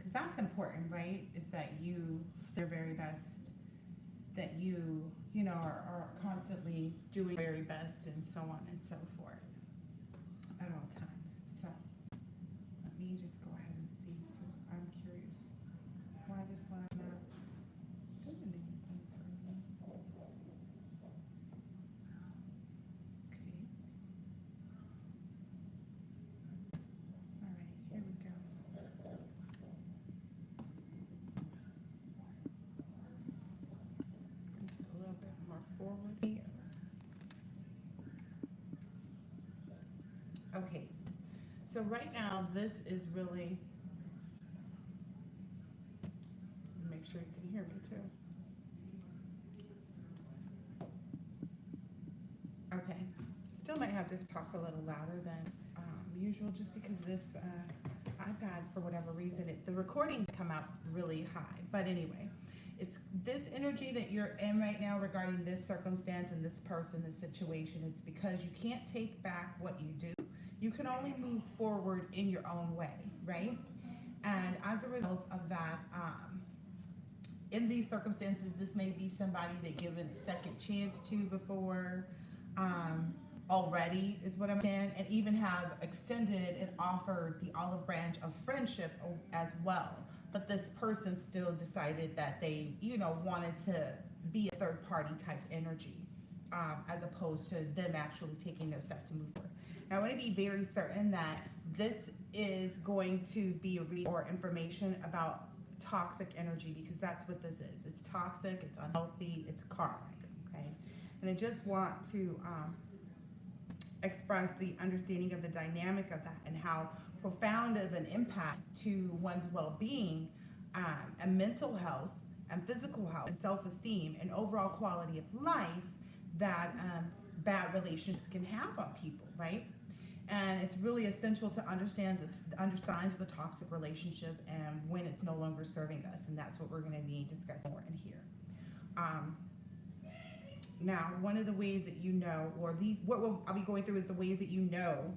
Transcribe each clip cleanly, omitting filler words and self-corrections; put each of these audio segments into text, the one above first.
because that's important, right? Is that you feel your very best, that you know, are constantly doing your very best, and so on and so forth at all times. So let me just go ahead and see, because I'm curious why this line not doing anything for me. Okay. All right, here we go. A little bit more forward here. Okay, so right now this is really, make sure you can hear me too. Okay, still might have to talk a little louder than usual, just because this iPad, for whatever reason, the recording come out really high. But anyway, it's this energy that you're in right now regarding this circumstance and this person, this situation. It's because you can't take back what you do. You can only move forward in your own way, right? And as a result of that, in these circumstances, this may be somebody that given a second chance to before, already is what I'm saying, and even have extended and offered the olive branch of friendship as well. But this person still decided that they, you know, wanted to be a third party type energy, as opposed to them actually taking those steps to move forward. Now, I want to be very certain that this is going to be a read or information about toxic energy, because that's what this is. It's toxic, it's unhealthy, it's karmic, okay? And I just want to express the understanding of the dynamic of that, and how profound of an impact to one's well-being, and mental health and physical health and self-esteem and overall quality of life that bad relationships can have on people, right? And it's really essential to understand signs of a toxic relationship and when it's no longer serving us, and that's what we're going to be discussing more in here. Now, one of the ways that you know, or I'll be going through is the ways that you know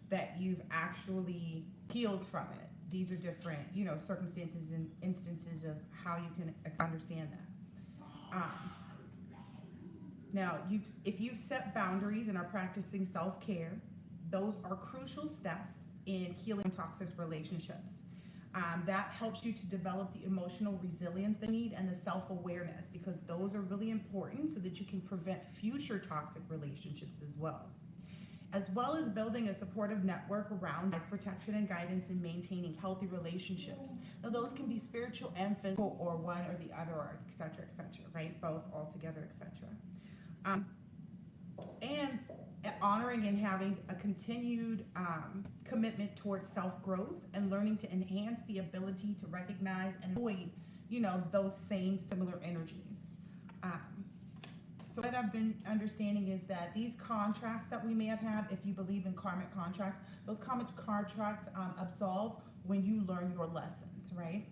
that you've actually healed from it. These are different, you know, circumstances and instances of how you can understand that. Now, if you've set boundaries and are practicing self-care, those are crucial steps in healing toxic relationships. That helps you to develop the emotional resilience they need and the self-awareness, because those are really important so that you can prevent future toxic relationships as well as building a supportive network around life protection and guidance in maintaining healthy relationships. Now, those can be spiritual and physical, or one or the other, or et cetera, right? Both, all together, etc. And honoring and having a continued commitment towards self-growth and learning to enhance the ability to recognize and avoid, you know, those same similar energies. So what I've been understanding is that these contracts that we may have had, if you believe in karmic contracts, those karmic contracts absolve when you learn your lessons, right?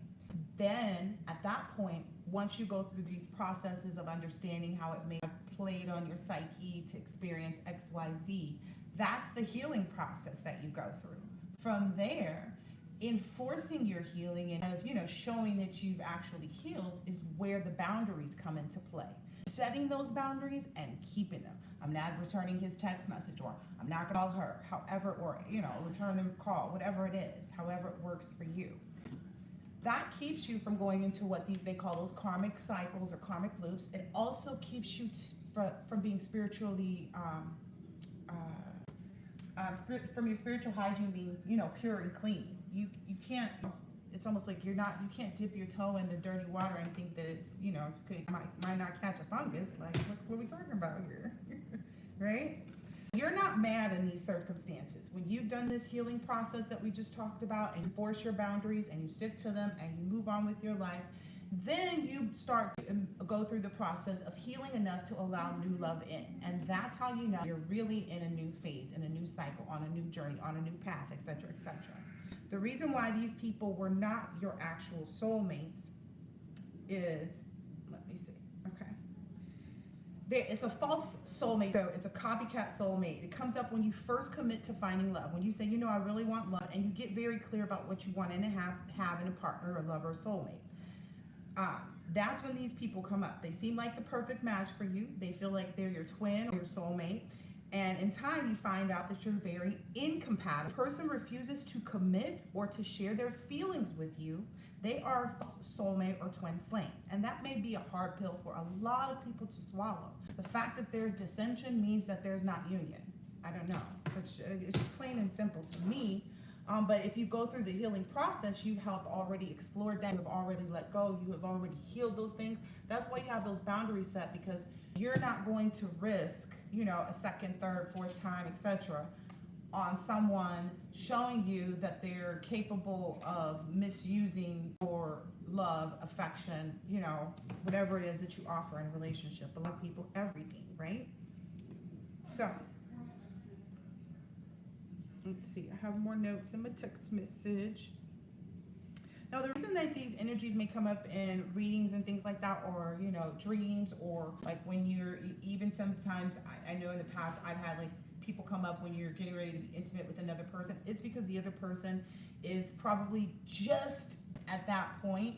Then at that point, once you go through these processes of understanding how it may have played on your psyche to experience X, Y, Z, that's the healing process that you go through. From there, enforcing your healing and, you know, showing that you've actually healed is where the boundaries come into play. Setting those boundaries and keeping them. I'm not returning his text message, or I'm not gonna call her, however, or, you know, return them call, whatever it is, however it works for you. That keeps you from going into what they call those karmic cycles or karmic loops. It also keeps you from being spiritually, from your spiritual hygiene being, you know, pure and clean. You can't, it's almost like you can't dip your toe in the dirty water and think that it's, you know, might not catch a fungus. Like, what are we talking about here? Right? You're not mad in these circumstances. When you've done this healing process that we just talked about, and you enforce your boundaries and you stick to them and you move on with your life, then you start to go through the process of healing enough to allow new love in. And that's how you know you're really in a new phase, in a new cycle, on a new journey, on a new path, etc., etc. The reason why these people were not your actual soulmates is, let me see, okay. it's a false soulmate, so it's a copycat soulmate. It comes up when you first commit to finding love. When you say, you know, I really want love, and you get very clear about what you want in have in a partner, or lover, or soulmate. That's when these people come up. They seem like the perfect match for you. They feel like they're your twin or your soulmate. And in time, you find out that you're very incompatible. The person refuses to commit or to share their feelings with you. They are soulmate or twin flame. And that may be a hard pill for a lot of people to swallow. The fact that there's dissension means that there's not union. I don't know. It's just plain and simple to me. But if you go through the healing process, you have already explored that, you have already let go, you have already healed those things. That's why you have those boundaries set, because you're not going to risk, you know, a second, third, fourth time, etc., on someone showing you that they're capable of misusing your love, affection, you know, whatever it is that you offer in a relationship. A lot of people, everything, right? So, let's see, I have more notes in my text message. Now, the reason that these energies may come up in readings and things like that, or, you know, dreams, or like when you're, even sometimes, I know in the past I've had like people come up when you're getting ready to be intimate with another person. It's because the other person is probably just at that point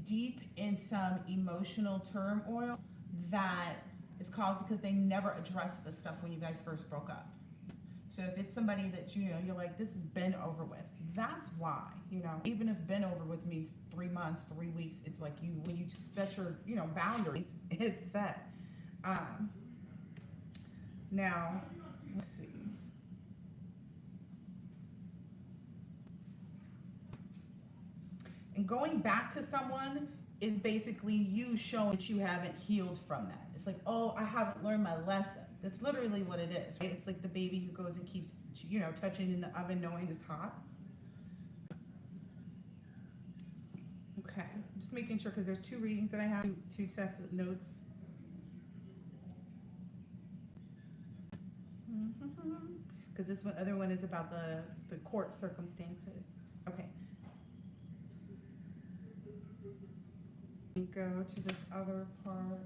deep in some emotional turmoil that is caused because they never addressed this stuff when you guys first broke up. So if it's somebody that, you know, you're like, this has been over with, that's why, you know, even if been over with means 3 months, 3 weeks, it's like when you set your, you know, boundaries, it's set. Now, let's see. And going back to someone is basically you showing that you haven't healed from that. It's like, oh, I haven't learned my lesson. That's literally what it is, right? It's like the baby who goes and keeps, you know, touching in the oven knowing it's hot. Okay, just making sure, because there's 2 readings that I have, two sets of notes. Because this other one is about the court circumstances. Okay. Go to this other part.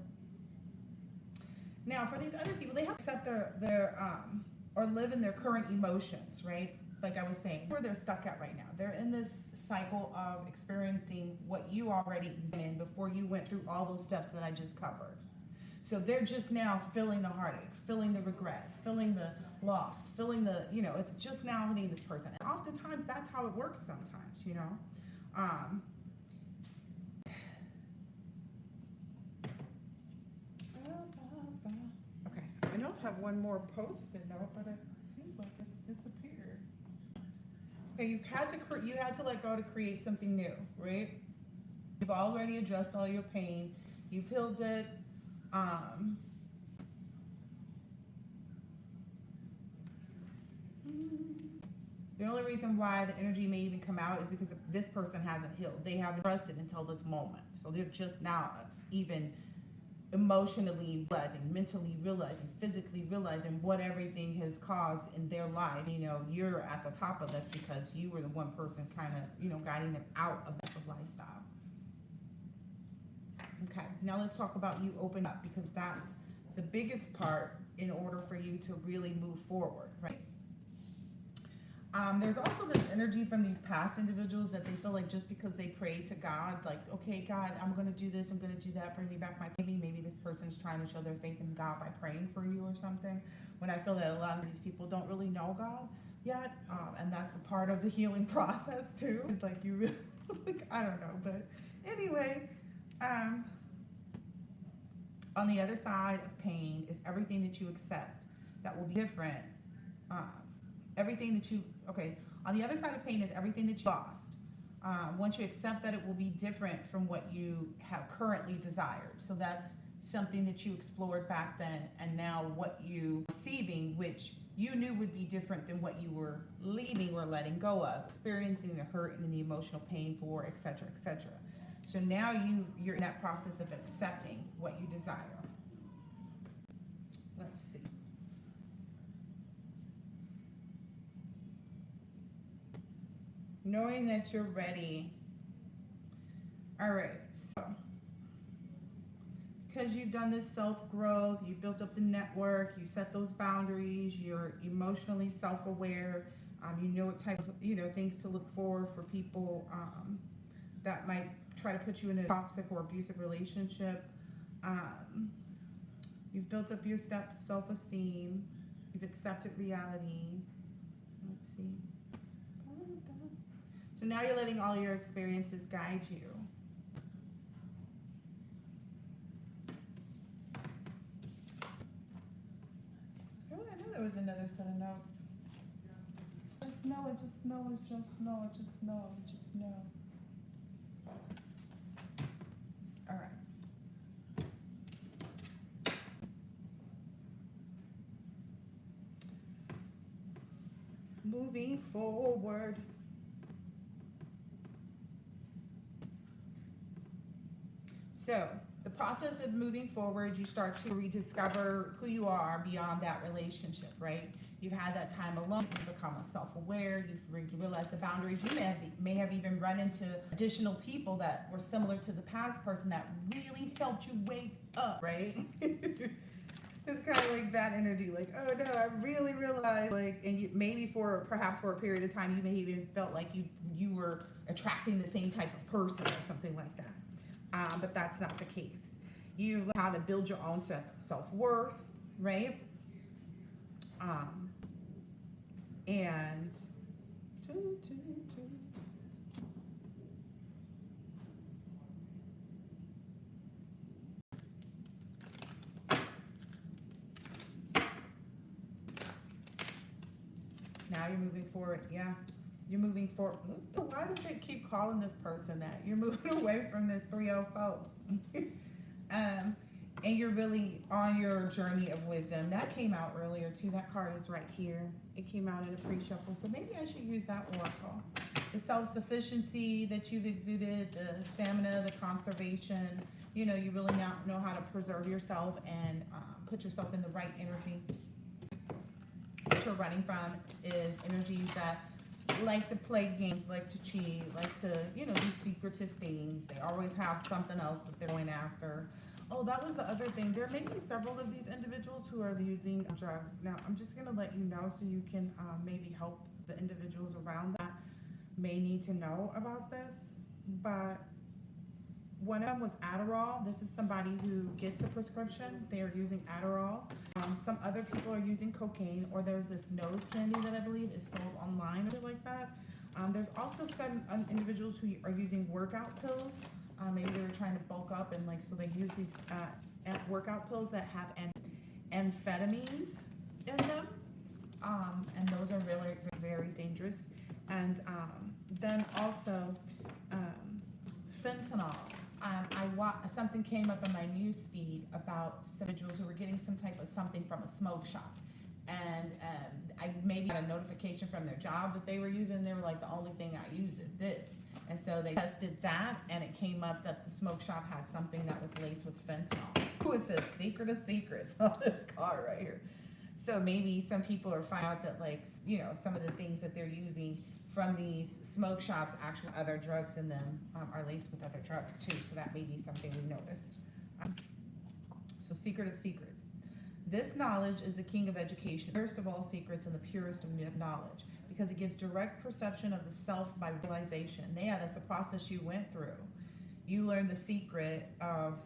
Now, for these other people, they have to accept their or live in their current emotions, right? Like I was saying, where they're stuck at right now. They're in this cycle of experiencing what you already examined before you went through all those steps that I just covered. So they're just now feeling the heartache, feeling the regret, feeling the loss, feeling the, you know, it's just now hitting this person. And oftentimes that's how it works sometimes, you know. Okay, I don't have one more post-it note, but it seems like it's disappeared. Okay, you had to let go to create something new, right? You've already addressed all your pain. You've healed it. The only reason why the energy may even come out is because this person hasn't healed. They haven't trusted until this moment. So they're just now even emotionally realizing, mentally realizing, physically realizing what everything has caused in their life. You know, you're at the top of this because you were the one person kind of, you know, guiding them out of that lifestyle. Okay, now let's talk about you open up, because that's the biggest part in order for you to really move forward, right? There's also this energy from these past individuals that they feel like just because they pray to God, like, okay, God, I'm going to do this, I'm going to do that, bring me back my baby. Maybe this person's trying to show their faith in God by praying for you or something. When I feel that a lot of these people don't really know God yet, and that's a part of the healing process too. It's like you really, like, I don't know, but anyway, on the other side of pain is everything that you accept that will be different. Everything that you, okay, on the other side of pain is everything that you lost. Once you accept that it will be different from what you have currently desired. So that's something that you explored back then, and now what you receiving, which you knew would be different than what you were leaving or letting go of, experiencing the hurt and the emotional pain for, etc., etc. So now you're in that process of accepting what you desire. Let's see. Knowing that you're ready. All right, so because you've done this self-growth, you built up the network, you set those boundaries, you're emotionally self-aware, you know what type of, things to look for people that might try to put you in a toxic or abusive relationship. You've built up your self-esteem, you've accepted reality. Let's see. So now you're letting all your experiences guide you. Oh, I knew there was another set of notes. Just know it, just know it, just know it, just know it, just know. All right. Moving forward. So, the process of moving forward, you start to rediscover who you are beyond that relationship, right? You've had that time alone, you've become self-aware, you've realized the boundaries. You may have even run into additional people that were similar to the past person that really helped you wake up, right? It's kind of like that energy, like, oh no, I really realized, like, and you, maybe perhaps for a period of time, you may even felt like you were attracting the same type of person or something like that. But that's not the case. You've learned how to build your own self-worth, right? And now you're moving forward. Yeah, you're moving forward. Why does it keep calling this person that? You're moving away from this 304. And you're really on your journey of wisdom. That came out earlier too. That card is right here. It came out in a pre-shuffle. So maybe I should use that oracle. The self-sufficiency that you've exuded, the stamina, the conservation. You really now know how to preserve yourself and put yourself in the right energy. What you're running from is energies that like to play games, like to cheat, like to, do secretive things. They always have something else that they're going after. Oh, that was the other thing. There may be several of these individuals who are using drugs. Now, I'm just going to let you know so you can maybe help the individuals around that may need to know about this. But one of them was Adderall. This is somebody who gets a prescription. They are using Adderall. Some other people are using cocaine, or there's this nose candy that I believe is sold online or like that. There's also some individuals who are using workout pills. Maybe they were trying to bulk up, and so they use these workout pills that have amphetamines in them, and those are really very dangerous. And then also fentanyl. Something came up in my news feed about some individuals who were getting some type of something from a smoke shop, and I maybe got a notification from their job that they were using. They were like, the only thing I use is this. And so they tested that, and it came up that the smoke shop had something that was laced with fentanyl. Ooh, it says secret of secrets on this card right here. So maybe some people are finding out that, some of the things that they're using from these smoke shops, actually other drugs in them are laced with other drugs too. So that may be something we noticed. So secret of secrets. This knowledge is the king of education, first of all secrets and the purest of knowledge, because it gives direct perception of the self by realization. Yeah, that's the process you went through. You learned the secret of,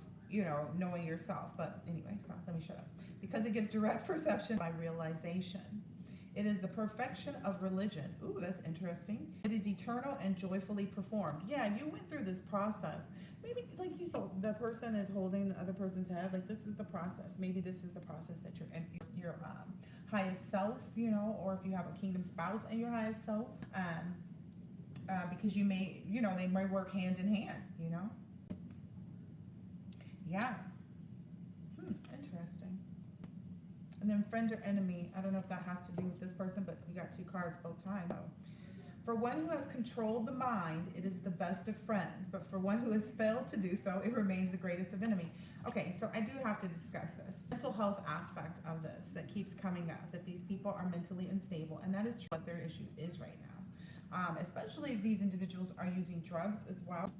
knowing yourself. But anyway, so let me shut up. Because it gives direct perception by realization. It is the perfection of religion. Ooh, that's interesting. It is eternal and joyfully performed. Yeah, you went through this process. Maybe, like you saw, the person is holding the other person's head. Like, this is the process. Maybe this is the process that you're in your highest self, or if you have a kingdom spouse and your highest self, because you may, they may work hand in hand, Yeah. Interesting. And then friend or enemy. I don't know if that has to do with this person, but you got two cards both times. For one who has controlled the mind, it is the best of friends. But for one who has failed to do so, it remains the greatest of enemy. Okay, so I do have to discuss this. Mental health aspect of this that keeps coming up, that these people are mentally unstable, and that is true what their issue is right now. Especially if these individuals are using drugs as well,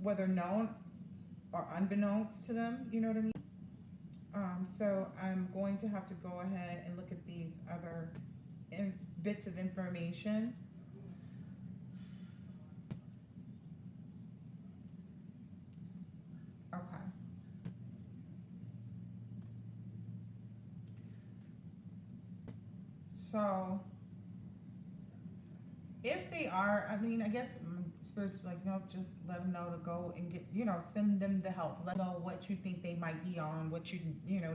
whether known or unbeknownst to them, you know what I mean? So I'm going to have to go ahead and look at these other bits of information. Okay. So if they are, I mean, I guess spirits like, no, just let them know to go and get, send them the help. Let them know what you think they might be on, what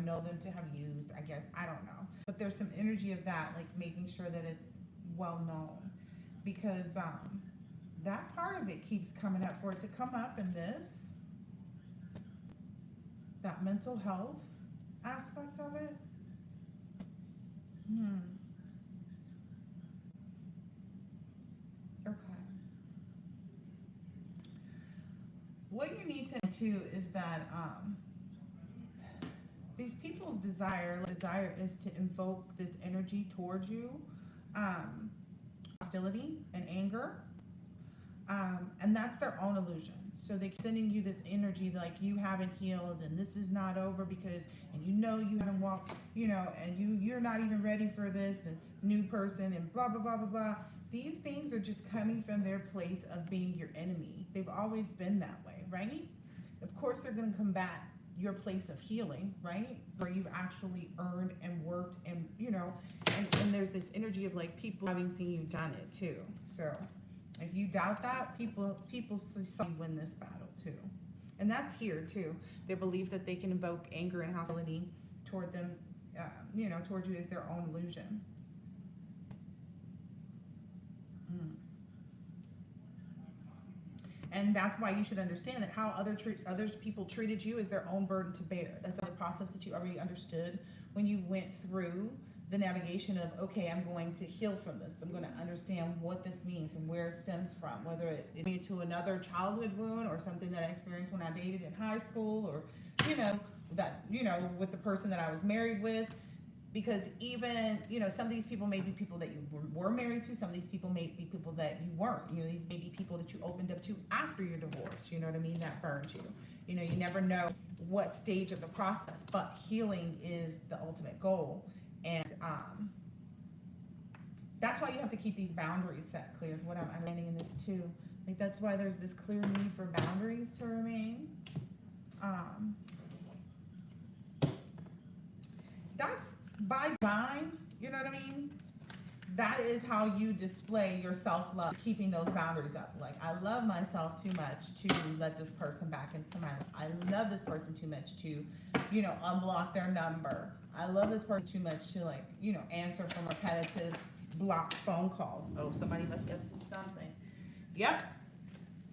know them to have used, I guess. I don't know. But there's some energy of that, like making sure that it's well known. Because that part of it keeps coming up. For it to come up in this, that mental health aspect of it. Okay. What you need to do is that these people's desire is to invoke this energy towards you, hostility and anger, and that's their own illusion. So they're sending you this energy like you haven't healed and this is not over because, and you haven't walked, and you're not even ready for this and new person and blah, blah, blah, blah, blah. These things are just coming from their place of being your enemy. They've always been that way, right? Of course, they're going to combat your place of healing, right? Where you've actually earned and worked and, and there's this energy of like people having seen you done it too. So if you doubt that, people saw you win this battle too. And that's here too. They believe that they can invoke anger and hostility toward them, toward you as their own illusion. And that's why you should understand that how other people treated you is their own burden to bear. That's the process that you already understood when you went through the navigation of, okay, I'm going to heal from this. I'm going to understand what this means and where it stems from, whether it is to another childhood wound or something that I experienced when I dated in high school or, with the person that I was married with. Because even, some of these people may be people that you were married to. Some of these people may be people that you weren't. These may be people that you opened up to after your divorce, you know what I mean? That burned you. You never know what stage of the process, but healing is the ultimate goal. And that's why you have to keep these boundaries set clear is what I'm understanding in this too. Like that's why there's this clear need for boundaries to remain. That's by design, you know what I mean? That is how you display your self-love, keeping those boundaries up. Like, I love myself too much to let this person back into my life. I love this person too much to, unblock their number. I love this person too much to, like, answer from repetitive blocked phone calls. Oh, somebody must get to something. Yep.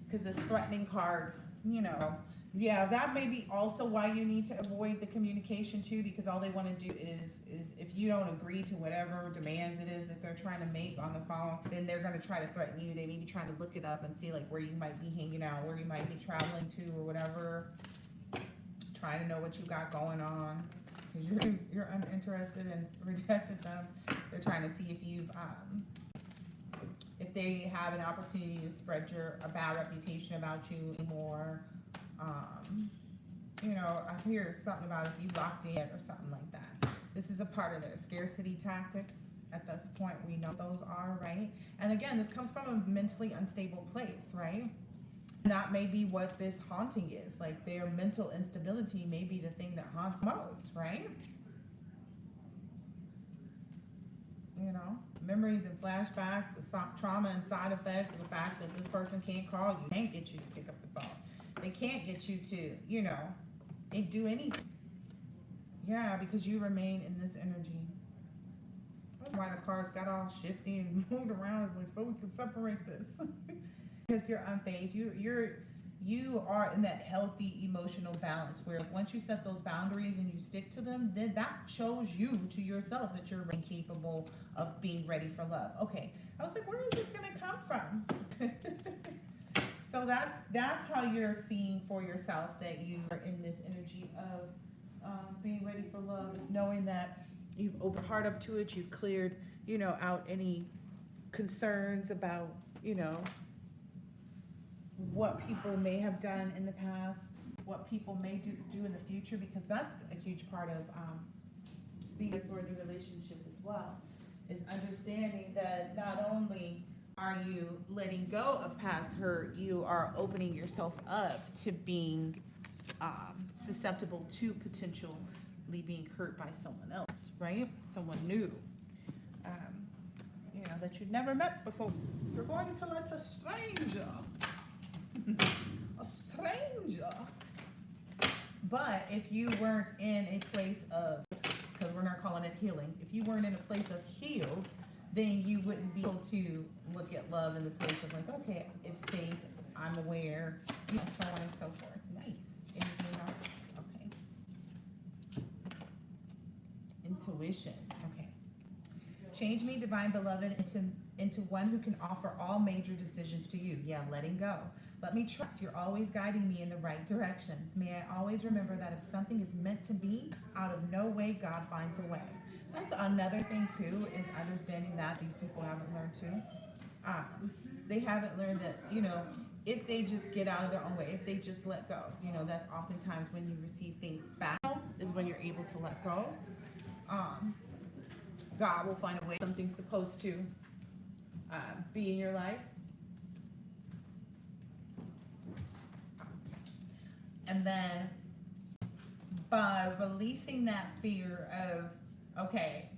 Because this threatening card, yeah, that may be also why you need to avoid the communication too, because all they want to do is if you don't agree to whatever demands it is that they're trying to make on the phone, then they're going to try to threaten you. They may be trying to look it up and see like where you might be hanging out, where you might be traveling to or whatever, trying to know what you got going on because you're uninterested and rejected them. They're trying to see if they have an opportunity to spread a bad reputation about you more. I hear something about if you locked in or something like that. This is a part of their scarcity tactics. At this point, we know those are, right? And again, this comes from a mentally unstable place, right? And that may be what this haunting is. Like their mental instability may be the thing that haunts most, right? Memories and flashbacks, the trauma and side effects of the fact that this person can't call you, can't get you to pick up the phone. They can't get you to, do anything. Yeah, because you remain in this energy. That's why the cards got all shifty and moved around. It's like, so we can separate this. Because you're unfazed. You are in that healthy emotional balance where once you set those boundaries and you stick to them, then that shows you to yourself that you're capable of being ready for love. Okay, I was like, where is this going to come from? So that's how you're seeing for yourself that you are in this energy of being ready for love. Is knowing that you've opened heart up to it, you've cleared, out any concerns about, what people may have done in the past. what people may do in the future, because that's a huge part of being for a new relationship as well, is understanding that not only are you letting go of past hurt, you are opening yourself up to being susceptible to potentially being hurt by someone else, right? Someone new, that you'd never met before. You're going to let a stranger, a stranger. But if you weren't in a place of, because we're not calling it healing, if you weren't in a place of healed, then you wouldn't be able to look at love in the place of like, okay, it's safe, I'm aware, so on and so forth. Nice. Anything else? Okay. Intuition. Okay. Change me, divine beloved, into one who can offer all major decisions to you. Yeah, letting go. Let me trust you're always guiding me in the right directions. May I always remember that if something is meant to be, out of no way God finds a way. That's another thing too, is understanding that these people haven't learned too. They haven't learned that, if they just get out of their own way, if they just let go, that's oftentimes when you receive things back, is when you're able to let go. God will find a way. Something's supposed to be in your life. And then by releasing that fear of, okay,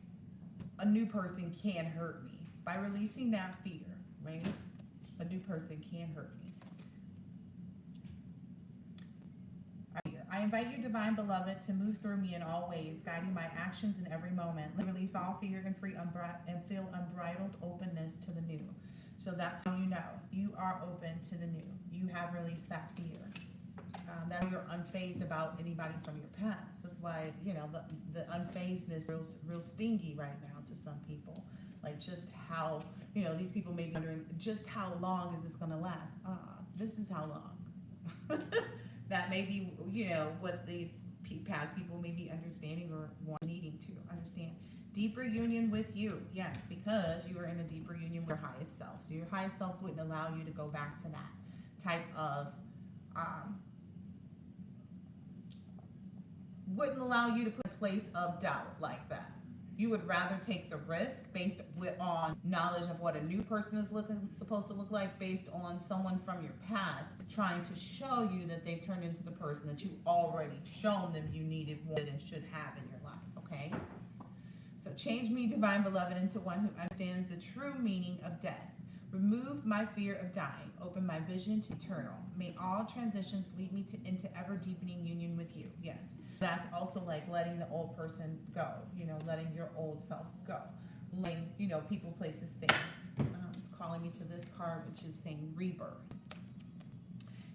a new person can hurt me. By releasing that fear, right? A new person can hurt me. I invite you, divine beloved, to move through me in all ways, guiding my actions in every moment. Release all fear and feel unbridled openness to the new. So that's how you know you are open to the new. You have released that fear. That you're unfazed about anybody from your past. That's why, the unfazedness is real stingy right now to some people. Like just how, these people may be wondering, just how long is this going to last? This is how long. That may be, what these past people may be understanding or needing to understand. Deeper union with you. Yes, because you are in a deeper union with your highest self. So your highest self wouldn't allow you to go back to that type of, wouldn't allow you to put a place of doubt like that. You would rather take the risk based on knowledge of what a new person is supposed to look like, based on someone from your past trying to show you that they've turned into the person that you already shown them you needed, wanted, and should have in your life, okay? So change me, divine beloved, into one who understands the true meaning of death. Remove my fear of dying. Open my vision to eternal. May all transitions lead me into ever deepening union with you. Yes. That's also like letting the old person go, letting your old self go. Letting, people, places, things. It's calling me to this card, which is saying rebirth.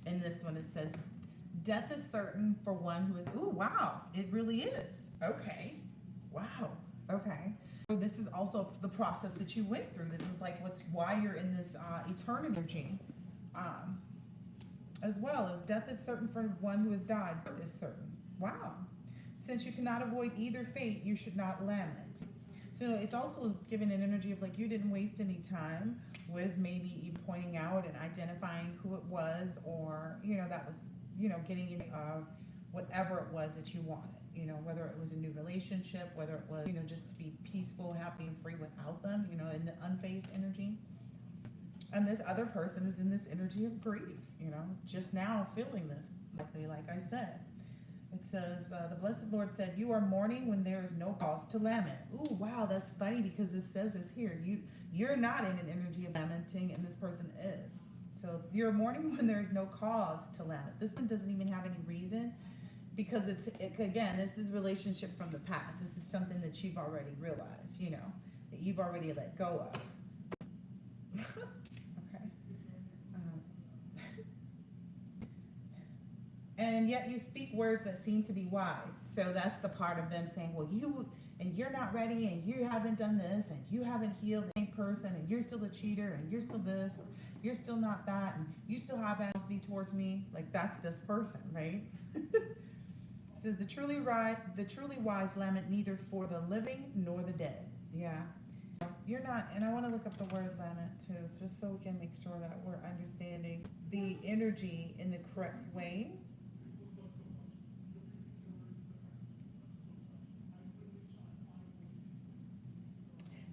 And this one, it says, death is certain for one who is, ooh, wow, it really is. Okay. Wow. Okay. So this is also the process that you went through. This is like why you're in this eternal energy. As well as death is certain for one who has died. Birth is certain. Wow. Since you cannot avoid either fate, you should not lament. So it's also given an energy of like you didn't waste any time with maybe pointing out and identifying who it was, or, that was, getting in whatever it was that you wanted, whether it was a new relationship, whether it was, just to be peaceful, happy, and free without them, in the unfazed energy. And this other person is in this energy of grief, just now feeling this, like I said. It says, the blessed Lord said, you are mourning when there is no cause to lament. Ooh, wow, that's funny because it says this here. You're not in an energy of lamenting, and this person is. So you're mourning when there is no cause to lament. This one doesn't even have any reason, because again, this is relationship from the past. This is something that you've already realized, that you've already let go of. And yet you speak words that seem to be wise. So that's the part of them saying, well, you're not ready, and you haven't done this, and you haven't healed the same person, and you're still a cheater, and you're still this, you're still not that, and you still have animosity towards me. Like, that's this person, right? It says, the truly wise lament neither for the living nor the dead. Yeah. You're not, and I want to look up the word lament too, just so we can make sure that we're understanding the energy in the correct way.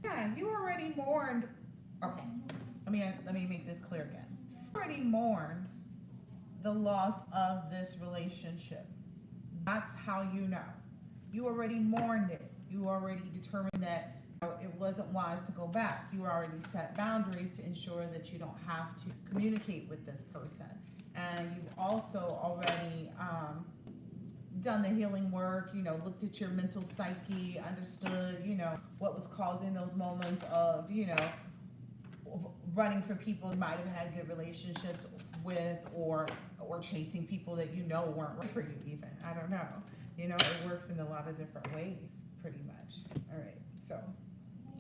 Yeah, you already mourned. Okay, let me make this clear again. You already mourned the loss of this relationship. That's how you know. You already mourned it. You already determined that it wasn't wise to go back. You already set boundaries to ensure that you don't have to communicate with this person. And you've also already done the healing work, looked at your mental psyche, understood, what was causing those moments of, running from people you might have had good relationships with, or chasing people that weren't right for you even. I don't know. It works in a lot of different ways, pretty much. All right, so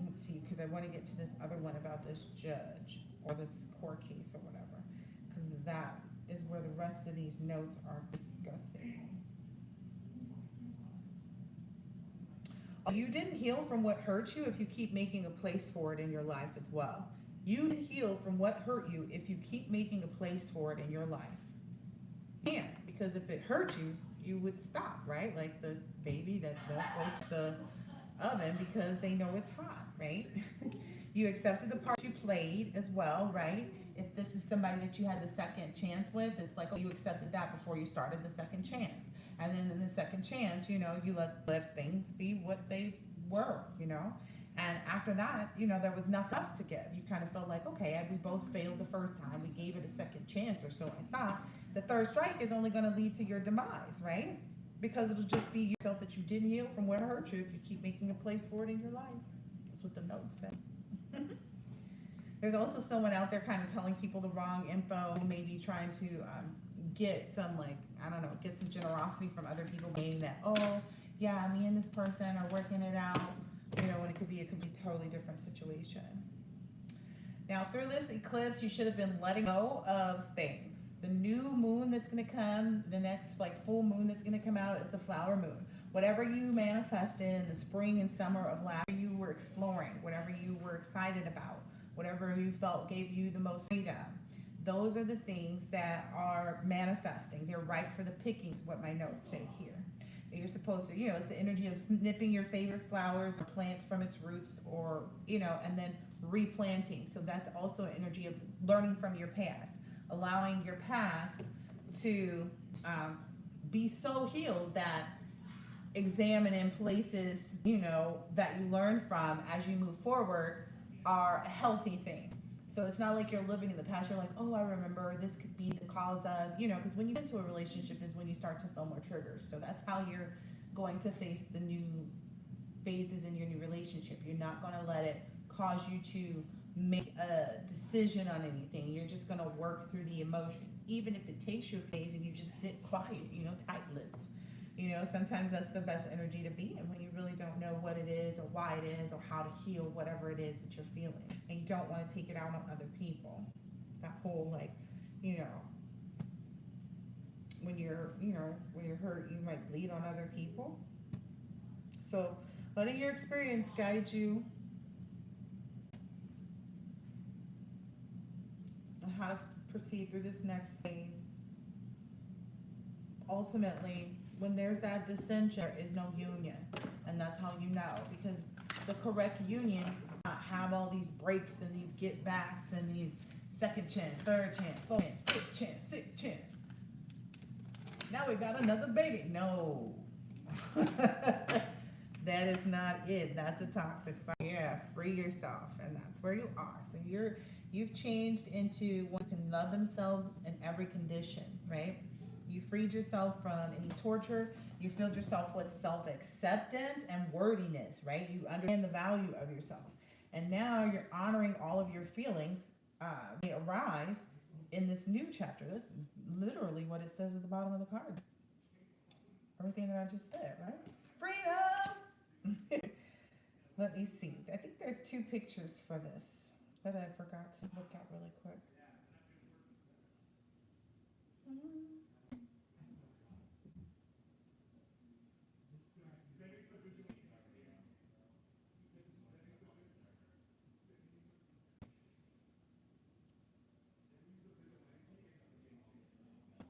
let's see, because I want to get to this other one about this judge or this court case or whatever, because that is where the rest of these notes are discussing. You didn't heal from what hurt you if you keep making a place for it in your life as well. You didn't heal from what hurt you if you keep making a place for it in your life. You can't, because if it hurt you, you would stop, right? Like the baby that won't go to the oven because they know it's hot, right? You accepted the part you played as well, right? If this is somebody that you had the second chance with, it's like, oh, you accepted that before you started the second chance. And then in the second chance, you let things be what they were, And after that, there was nothing left to give. You kind of felt like, okay, we both failed the first time. We gave it a second chance or so. I thought the third strike is only going to lead to your demise, right? Because it'll just be yourself that you didn't heal from what hurt you if you keep making a place for it in your life. That's what the notes say. There's also someone out there kind of telling people the wrong info, maybe trying to get some, get some generosity from other people, meaning that, oh, yeah, me and this person are working it out, when it could be a totally different situation. Now, through this eclipse, you should have been letting go of things. The new moon that's going to come, the next full moon that's going to come out is the flower moon. Whatever you manifested in the spring and summer of last year, you were exploring, whatever you were excited about, whatever you felt gave you the most freedom. Those are the things that are manifesting. They're ripe for the pickings, what my notes say here. You're supposed to, it's the energy of snipping your favorite flowers or plants from its roots, or, and then replanting. So that's also an energy of learning from your past, allowing your past to be so healed that examining places, that you learn from as you move forward are a healthy thing. So it's not like you're living in the past. You're like, oh, I remember this could be the cause of, because when you get into a relationship is when you start to feel more triggers. So that's how you're going to face the new phases in your new relationship. You're not going to let it cause you to make a decision on anything. You're just going to work through the emotion. Even if it takes you a phase and you just sit quiet, tight-lipped. Sometimes that's the best energy to be in when you really don't know what it is or why it is or how to heal whatever it is that you're feeling. And you don't want to take it out on other people. That whole when you're hurt, you might bleed on other people. So letting your experience guide you on how to proceed through this next phase. Ultimately, when there's that dissension, there is no union. And that's how you know, because the correct union does not have all these breaks and these get backs and these second chance, third chance, fourth chance, fifth chance, sixth chance. Now we got another baby. No. That is not it. That's a toxic cycle. Yeah, free yourself. And that's where you are. So you've changed into one who can love themselves in every condition, right? You freed yourself from any torture. You filled yourself with self-acceptance and worthiness, right? You understand the value of yourself. And now you're honoring all of your feelings they arise in this new chapter. That's literally what it says at the bottom of the card. Everything that I just said, right? Freedom! Let me see. I think there's two pictures for this that I forgot to look at really quick.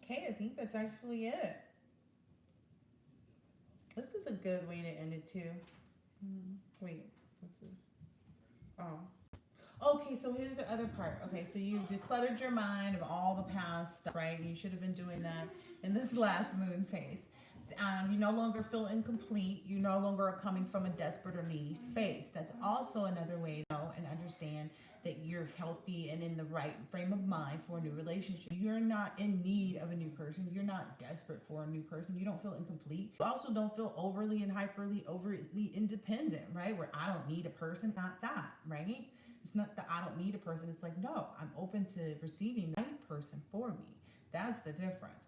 Okay, I think that's actually it. This is a good way to end it too. Wait, what's this? Oh. Okay, so here's the other part. Okay, so you decluttered your mind of all the past stuff, right? You should have been doing that in this last moon phase. You no longer feel incomplete. You no longer are coming from a desperate or needy space. That's also another way to know and understand that you're healthy and in the right frame of mind for a new relationship. You're not in need of a new person. You're not desperate for a new person. You don't feel incomplete. You also don't feel overly and overly independent, right? Where I don't need a person. Not that, right? It's not that I don't need a person. It's like, no, I'm open to receiving the right person for me. That's the difference.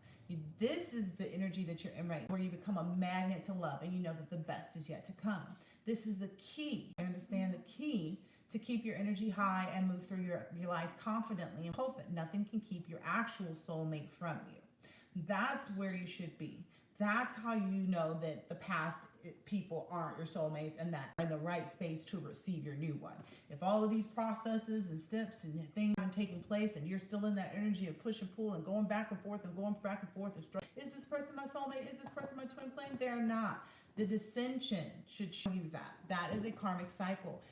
This is the energy that you're in right, where you become a magnet to love and you know that the best is yet to come. This is the key. I understand the key to keep your energy high and move through your life confidently and hope that nothing can keep your actual soulmate from you. That's where you should be. That's how you know that the past people aren't your soulmates and that are in the right space to receive your new one. If all of these processes and steps and things haven't taken place and you're still in that energy of push and pull and going back and forth and going back and forth and is this person my soulmate? Is this person my twin flame? They're not. The dissension should show you that. That is a karmic cycle.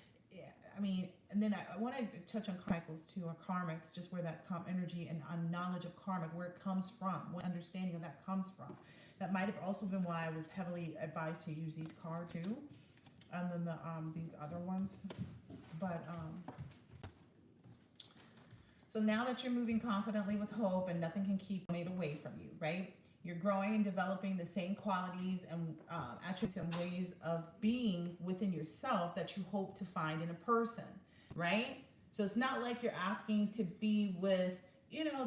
I mean, and then I want to touch on cycles too, or karmics, just where that energy and knowledge of karmic, where it comes from, what understanding of that comes from. That might have also been why I was heavily advised to use these cards too, and then these other ones. But so now that you're moving confidently with hope and nothing can keep it away from you, right? You're growing and developing the same qualities and attributes and ways of being within yourself that you hope to find in a person, right? So it's not like you're asking to be with,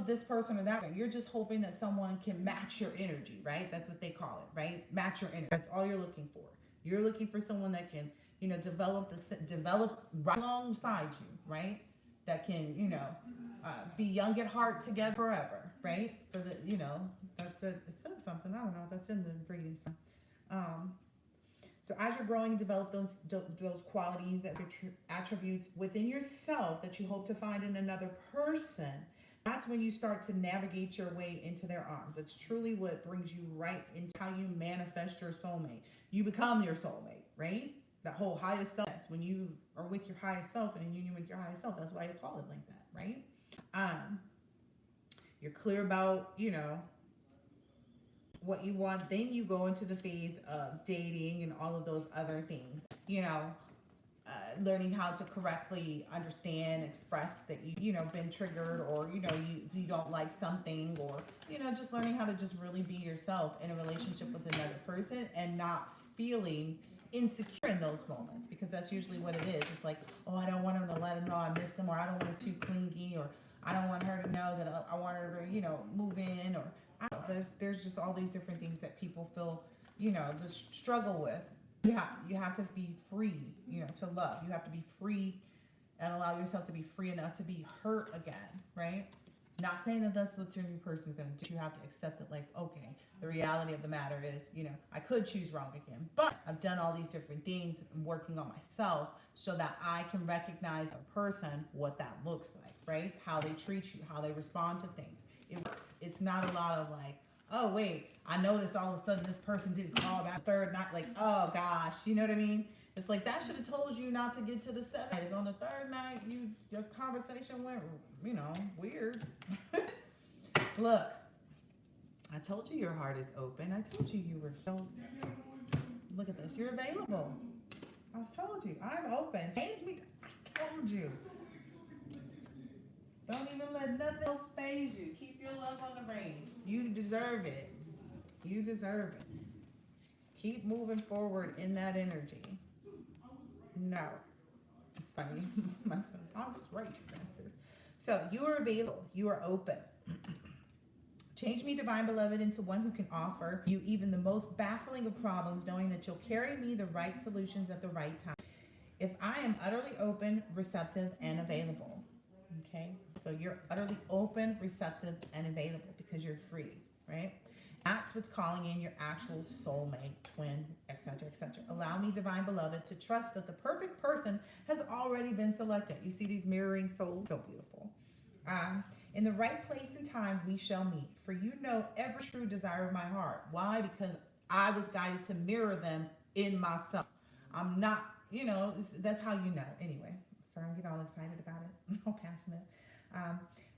this person or that. You're just hoping that someone can match your energy, right? That's what they call it, right? Match your energy. That's all you're looking for. You're looking for someone that can, develop right alongside you, right? That can, be young at heart together forever, right? For the, that's it. It says something. I don't know. That's in the reading. So as you're growing and develop those qualities, that attributes within yourself that you hope to find in another person, that's when you start to navigate your way into their arms. It's truly what brings you right into how you manifest your soulmate. You become your soulmate, right? That whole highest self. When you are with your highest self and in union with your highest self, that's why you call it like that, right? You're clear about, what you want. Then you go into the phase of dating and all of those other things, learning how to correctly understand, express that been triggered, or you don't like something, or just learning how to just really be yourself in a relationship with another person and not feeling insecure in those moments, because that's usually what it is. It's like, oh, I don't want him to let him know I miss him, or I don't want it too clingy, or I don't want her to know that I want her to move in, or there's just all these different things that people feel the struggle with. You have to be free, to love. You have to be free and allow yourself to be free enough to be hurt again, right? Not saying that that's what your new person's going to do. You have to accept that, like, okay, the reality of the matter is, I could choose wrong again, but I've done all these different things and working on myself so that I can recognize a person, what that looks like, right? How they treat you, how they respond to things. It works. It's not a lot of like, oh, wait, I noticed all of a sudden this person didn't call back third night. Like, oh, gosh, you know what I mean? It's like, that should have told you not to get to the second. On the third night, your conversation went, weird. Look, I told you your heart is open. I told you you were filled. Look at this. You're available. I told you. I'm open. Change me. I told you. Don't even let nothing else phase you. Keep your love on the range. You deserve it. You deserve it. Keep moving forward in that energy. No. It's funny. My son, I was right, answers. So you are available. You are open. Change me, divine beloved, into one who can offer you even the most baffling of problems, knowing that you'll carry me the right solutions at the right time. If I am utterly open, receptive, and available. Okay? So you're utterly open, receptive, and available because you're free, right? That's what's calling in your actual soulmate, twin, etc., etc. Allow me, divine beloved, to trust that the perfect person has already been selected. You see these mirroring souls? So beautiful. In the right place and time, we shall meet. For you know every true desire of my heart. Why? Because I was guided to mirror them in myself. I'm not, that's how you know. Anyway, Sorry, I'm getting all excited about it. I'm all passionate.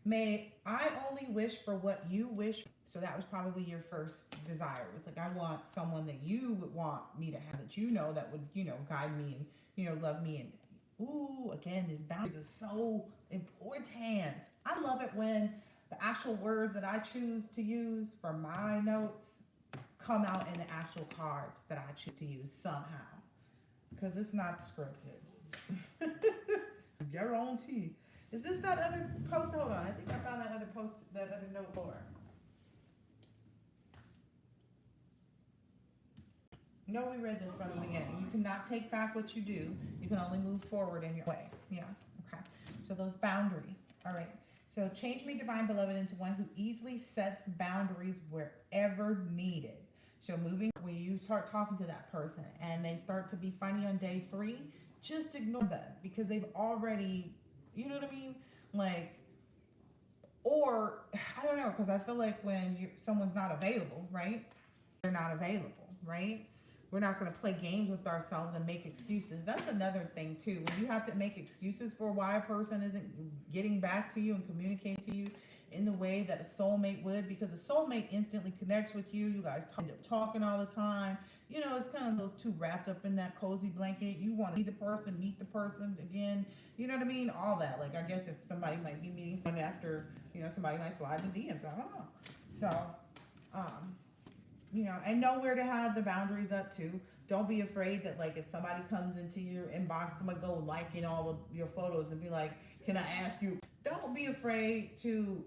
May I only wish for what you wish. So that was probably your first desire. It was like, I want someone that you would want me to have, that that would, guide me and, love me. And ooh, again, this boundaries is so important. I love it when the actual words that I choose to use for my notes come out in the actual cards that I choose to use somehow. Because it's not scripted. Your own tea. Is this that other post? Hold on. I think I found that other post, that other note for her. No, we read this from the beginning. You cannot take back what you do. You can only move forward in your way. Yeah. Okay. So those boundaries. All right. So change me, divine beloved, into one who easily sets boundaries wherever needed. So moving, when you start talking to that person and they start to be funny on day 3, just ignore them because they've already, you know what I mean? Like, or I don't know, because I feel like when someone's not available, right? They're not available, right? We're not going to play games with ourselves and make excuses. That's another thing too. When you have to make excuses for why a person isn't getting back to you and communicating to you in the way that a soulmate would, because a soulmate instantly connects with you. You guys end up talking all the time. It's kind of those two wrapped up in that cozy blanket. You want to see the person, meet the person again. You know what I mean? All that. Like, I guess if somebody might be meeting someone after, somebody might slide in the DMs. I don't know. So, and know where to have the boundaries up to. Don't be afraid that, like, if somebody comes into your inbox, someone go liking all of your photos and be like, can I ask you? Don't be afraid to,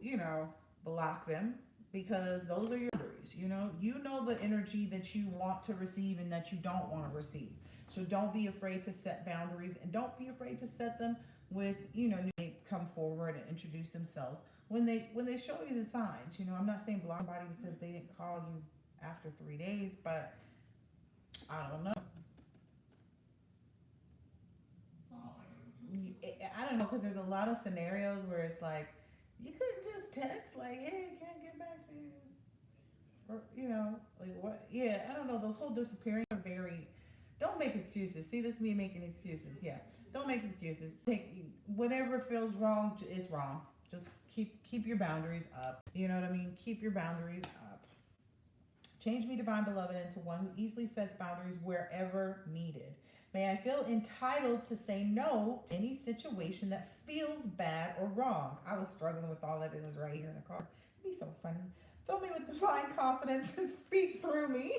block them, because those are your boundaries. You know the energy that you want to receive and that you don't want to receive. So don't be afraid to set boundaries, and don't be afraid to set them with, they come forward and introduce themselves when they show you the signs. I'm not saying block somebody because they didn't call you after 3 days, but I don't know. I don't know, because there's a lot of scenarios where it's like, you couldn't just text like, hey, can't get back to you, or like what? Yeah, I don't know. Those whole disappearing are very. Don't make excuses. See, this is me making excuses. Yeah, don't make excuses. Take whatever feels wrong is wrong. Just keep your boundaries up. You know what I mean? Keep your boundaries up. Change me, divine beloved, into one who easily sets boundaries wherever needed. May I feel entitled to say no to any situation that feels bad or wrong. I was struggling with all that. It was right here in the car. It'd be so funny. Fill me with divine confidence and speak through me.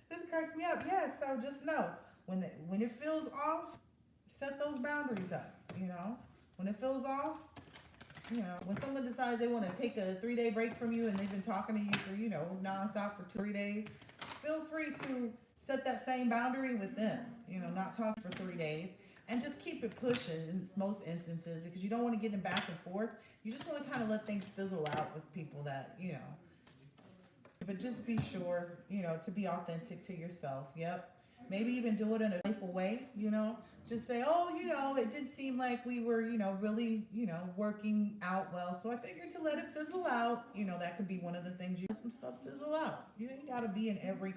This cracks me up. Yes, so just know when it feels off, set those boundaries up. When it feels off, when someone decides they want to take a 3-day break from you and they've been talking to you for, nonstop for 3 days, feel free to set that same boundary with them, not talking for 3 days, and just keep it pushing in most instances, because you don't want to get them back and forth. You just want to kind of let things fizzle out with people that, but just be sure, to be authentic to yourself. Yep. Maybe even do it in a playful way, just say, oh, it did seem like we were, really, working out well. So I figured to let it fizzle out, that could be one of the things. You let some stuff fizzle out. You ain't got to be in every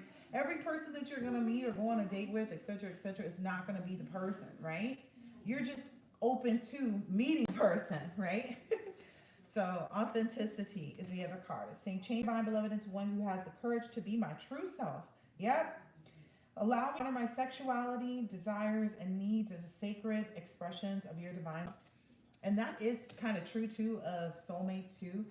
person that you're going to meet or go on a date with, et cetera, is not going to be the person, right? You're just open to meeting the person, right? So authenticity is the other card. It's saying, change my beloved into one who has the courage to be my true self. Yep. Allow me to honor my sexuality, desires, and needs as sacred expressions of your divine. And that is kind of true too of soulmates too.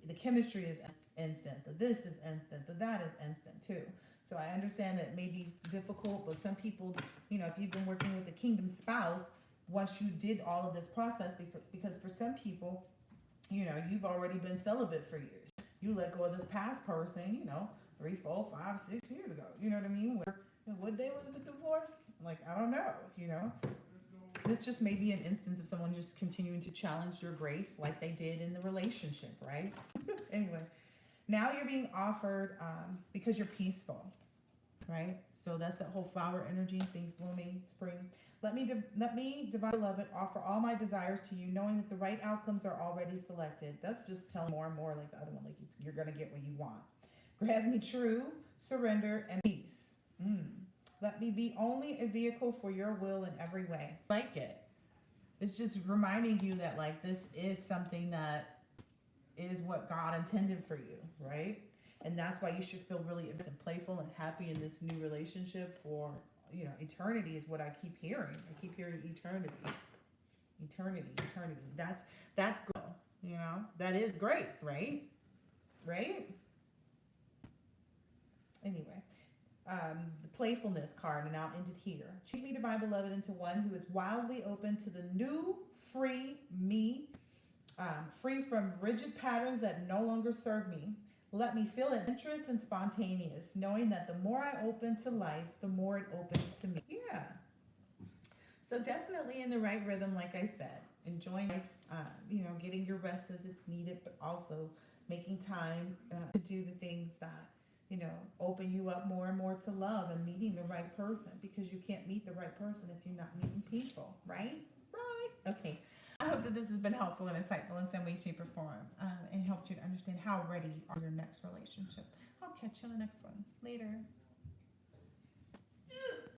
The chemistry is instant. The this is instant. The that is instant too. So I understand that it may be difficult, but some people, if you've been working with a kingdom spouse, once you did all of this process, because for some people, you've already been celibate for years. You let go of this past person, 3, 4, 5, 6 years ago. You know what I mean? What day was the divorce? Like, I don't know, This just may be an instance of someone just continuing to challenge your grace like they did in the relationship, right? Anyway, now you're being offered because you're peaceful, right? So that's that whole flower energy, things blooming, spring. Let me, divine beloved, offer all my desires to you, knowing that the right outcomes are already selected. That's just telling more and more like the other one, like you're going to get what you want. Grant me true surrender and peace. Let me be only a vehicle for your will in every way. Like it. It's just reminding you that like this is something that is what God intended for you, right? And that's why you should feel really and playful and happy in this new relationship for, you know, eternity is what I keep hearing. I keep hearing eternity. Eternity, eternity. That's good. You know, that is grace, right? Right? Anyway, the playfulness card, and I'll end it here. Treat me, my beloved, into one who is wildly open to the new, free me, free from rigid patterns that no longer serve me. Let me feel adventurous and spontaneous, knowing that the more I open to life, the more it opens to me. Yeah. So definitely in the right rhythm, like I said, enjoying life, you know, getting your rest as it's needed, but also making time to do the things that, you know, open you up more and more to love and meeting the right person, because you can't meet the right person if you're not meeting people, right? Right. Okay. I hope that this has been helpful and insightful in some way, shape, or form, and helped you to understand how ready are your next relationship. I'll catch you on the next one. Later.